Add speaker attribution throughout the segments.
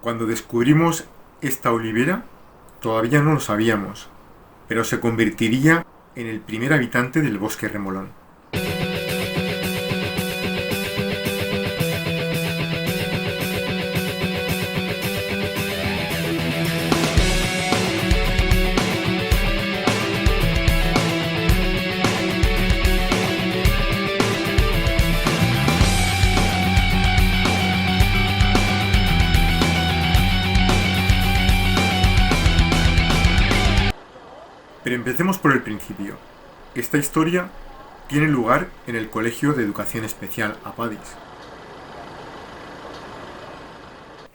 Speaker 1: Cuando descubrimos esta olivera, todavía no lo sabíamos, pero se convertiría en el primer habitante del bosque remolón. Pero empecemos por el principio. Esta historia tiene lugar en el Colegio de Educación Especial Apadis.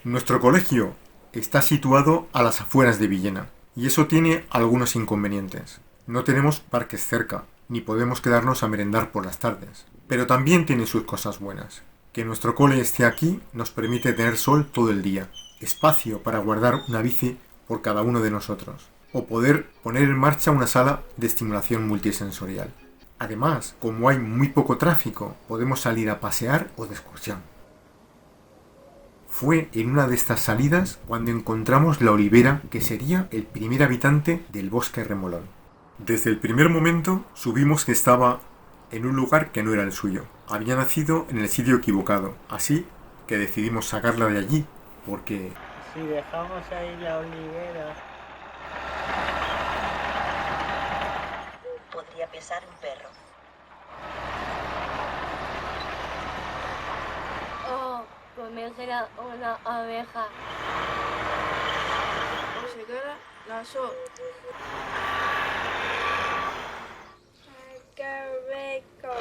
Speaker 1: Nuestro colegio está situado a las afueras de Villena, y eso tiene algunos inconvenientes. No tenemos parques cerca, ni podemos quedarnos a merendar por las tardes. Pero también tiene sus cosas buenas. Que nuestro cole esté aquí nos permite tener sol todo el día, espacio para guardar una bici por cada uno de nosotros, o poder poner en marcha una sala de estimulación multisensorial. Además, como hay muy poco tráfico, podemos salir a pasear o de excursión. Fue en una de estas salidas cuando encontramos la olivera que sería el primer habitante del bosque remolón. Desde el primer momento supimos que estaba en un lugar que no era el suyo. Había nacido en el sitio equivocado, así que decidimos sacarla de allí, porque...
Speaker 2: Si dejamos ahí la olivera...
Speaker 3: Podría pesar un perro.
Speaker 4: Oh, comerse una abeja.
Speaker 5: O se queda la sol.
Speaker 6: Ay, qué rico.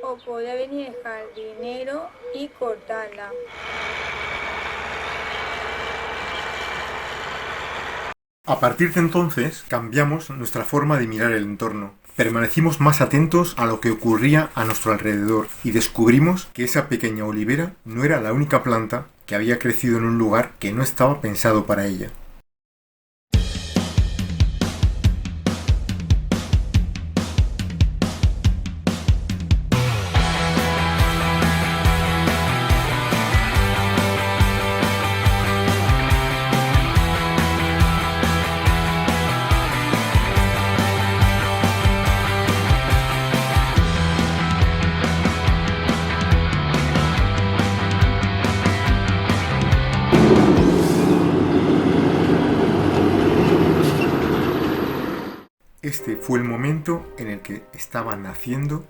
Speaker 6: O puede venir el jardinero y cortarla.
Speaker 1: A partir de entonces, cambiamos nuestra forma de mirar el entorno. Permanecimos más atentos a lo que ocurría a nuestro alrededor y descubrimos que esa pequeña olivera no era la única planta que había crecido en un lugar que no estaba pensado para ella. Este fue el momento en el que estaba naciendo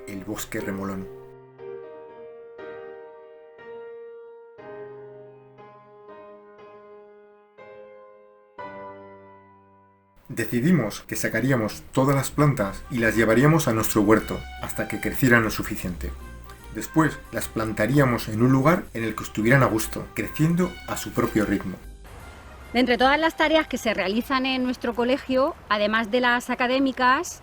Speaker 1: el bosque remolón. Decidimos que sacaríamos todas las plantas y las llevaríamos a nuestro huerto hasta que crecieran lo suficiente. Después las plantaríamos en un lugar en el que estuvieran a gusto, creciendo a su propio ritmo.
Speaker 7: De entre todas las tareas que se realizan en nuestro colegio, además de las académicas,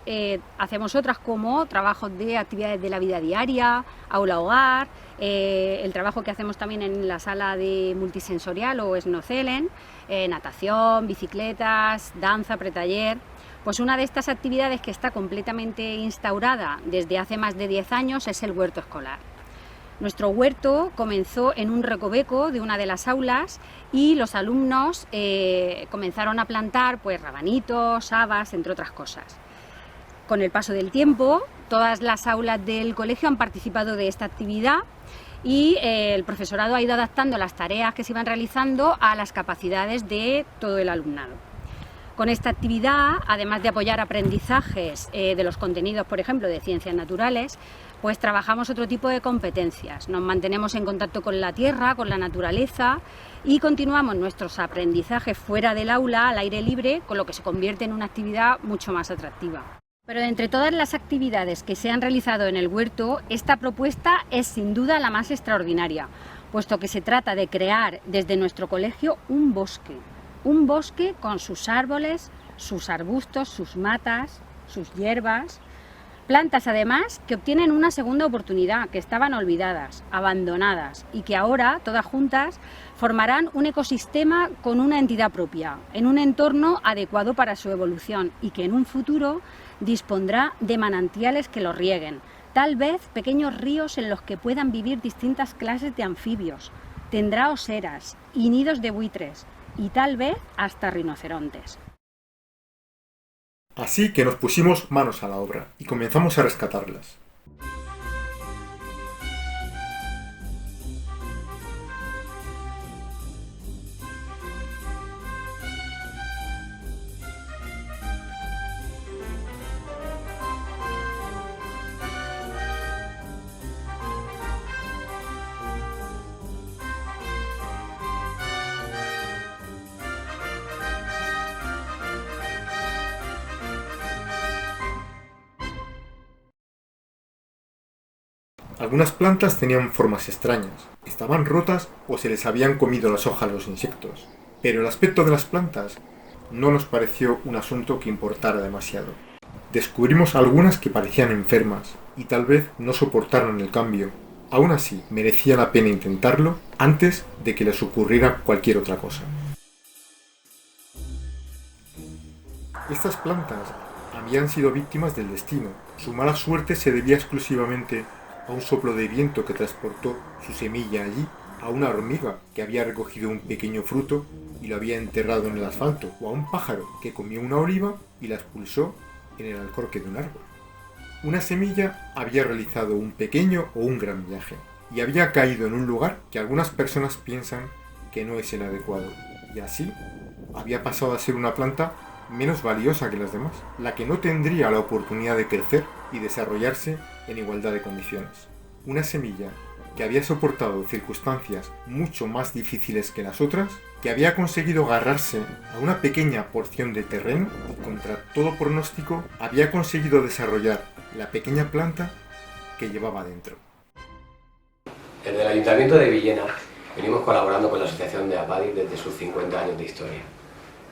Speaker 7: hacemos otras como trabajos de actividades de la vida diaria, aula-hogar, el trabajo que hacemos también en la sala de multisensorial o Snocelen, natación, bicicletas, danza, pretaller. Pues una de estas actividades que está completamente instaurada desde hace más de 10 años es el huerto escolar. Nuestro huerto comenzó en un recoveco de una de las aulas y los alumnos comenzaron a plantar pues rabanitos, habas, entre otras cosas. Con el paso del tiempo, todas las aulas del colegio han participado de esta actividad y el profesorado ha ido adaptando las tareas que se iban realizando a las capacidades de todo el alumnado. Con esta actividad, además de apoyar aprendizajes de los contenidos, por ejemplo, de ciencias naturales, pues trabajamos otro tipo de competencias. Nos mantenemos en contacto con la tierra, con la naturaleza y continuamos nuestros aprendizajes fuera del aula, al aire libre, con lo que se convierte en una actividad mucho más atractiva. Pero de entre todas las actividades que se han realizado en el huerto, esta propuesta es sin duda la más extraordinaria, puesto que se trata de crear desde nuestro colegio un bosque con sus árboles, sus arbustos, sus matas, sus hierbas, plantas además que obtienen una segunda oportunidad, que estaban olvidadas, abandonadas y que ahora, todas juntas, formarán un ecosistema con una entidad propia, en un entorno adecuado para su evolución y que en un futuro dispondrá de manantiales que lo rieguen, tal vez pequeños ríos en los que puedan vivir distintas clases de anfibios, tendrá oseras y nidos de buitres y tal vez hasta rinocerontes.
Speaker 1: Así que nos pusimos manos a la obra y comenzamos a rescatarlas. Algunas plantas tenían formas extrañas, estaban rotas o se les habían comido las hojas a los insectos, pero el aspecto de las plantas no nos pareció un asunto que importara demasiado. Descubrimos algunas que parecían enfermas y tal vez no soportaron el cambio. Aún así, merecía la pena intentarlo antes de que les ocurriera cualquier otra cosa. Estas plantas habían sido víctimas del destino. Su mala suerte se debía exclusivamente a un soplo de viento que transportó su semilla allí, a una hormiga que había recogido un pequeño fruto y lo había enterrado en el asfalto, o a un pájaro que comió una oliva y la expulsó en el alcorque de un árbol. Una semilla había realizado un pequeño o un gran viaje y había caído en un lugar que algunas personas piensan que no es el adecuado, y así había pasado a ser una planta menos valiosa que las demás, la que no tendría la oportunidad de crecer y desarrollarse en igualdad de condiciones. Una semilla que había soportado circunstancias mucho más difíciles que las otras, que había conseguido agarrarse a una pequeña porción de terreno y contra todo pronóstico había conseguido desarrollar la pequeña planta que llevaba dentro.
Speaker 3: Desde el Ayuntamiento de Villena venimos colaborando con la Asociación de APADI desde sus 50 años de historia.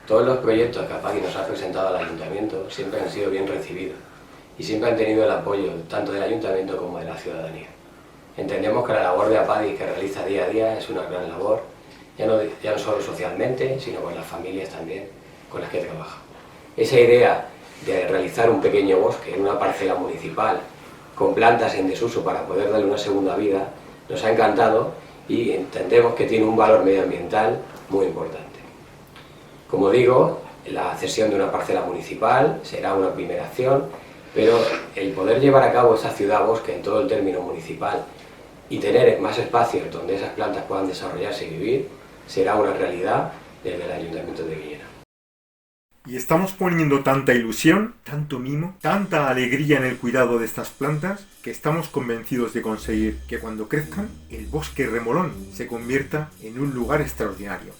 Speaker 3: Todos los proyectos que APADI nos ha presentado al Ayuntamiento siempre han sido bien recibidos y siempre han tenido el apoyo tanto del Ayuntamiento como de la ciudadanía. Entendemos que la labor de APADI que realiza día a día es una gran labor, ya no solo socialmente, sino con las familias también con las que trabaja. Esa idea de realizar un pequeño bosque en una parcela municipal con plantas en desuso para poder darle una segunda vida nos ha encantado y entendemos que tiene un valor medioambiental muy importante. Como digo, la cesión de una parcela municipal será una primera acción, pero el poder llevar a cabo esa ciudad-bosque en todo el término municipal y tener más espacios donde esas plantas puedan desarrollarse y vivir será una realidad desde el Ayuntamiento de Villena.
Speaker 1: Y estamos poniendo tanta ilusión, tanto mimo, tanta alegría en el cuidado de estas plantas, que estamos convencidos de conseguir que cuando crezcan, el bosque remolón se convierta en un lugar extraordinario.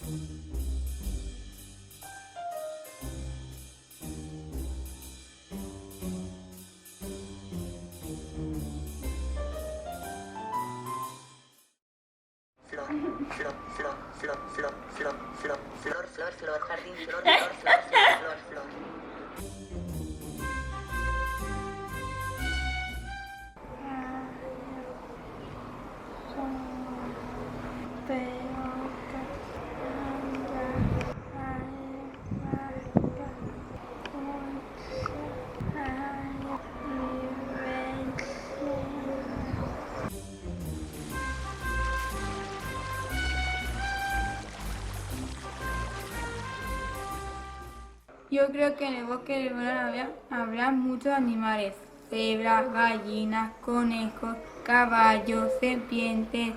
Speaker 8: Flor, jardín, flor, flor.
Speaker 6: Yo creo que en el bosque de Remolón habrá muchos animales: cebras, gallinas, conejos, caballos, serpientes.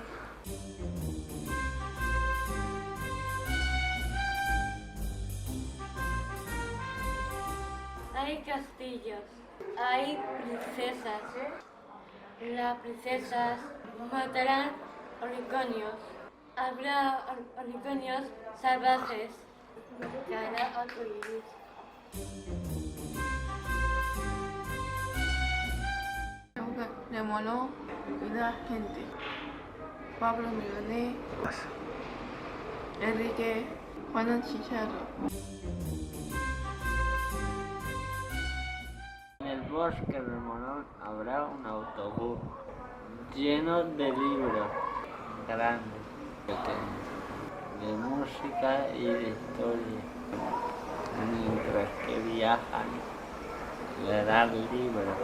Speaker 4: Hay castillos, hay princesas. Las princesas matarán unicornios. Habrá unicornios salvajes. Caerá arcoíris.
Speaker 5: Remolón cuida gente. Pablo Milanés, Enrique, Juana Chicharro.
Speaker 2: En el bosque de Remolón habrá un autobús lleno de libros grandes, pequeños, de música y de historia. Mientras que viajan, le dan libros.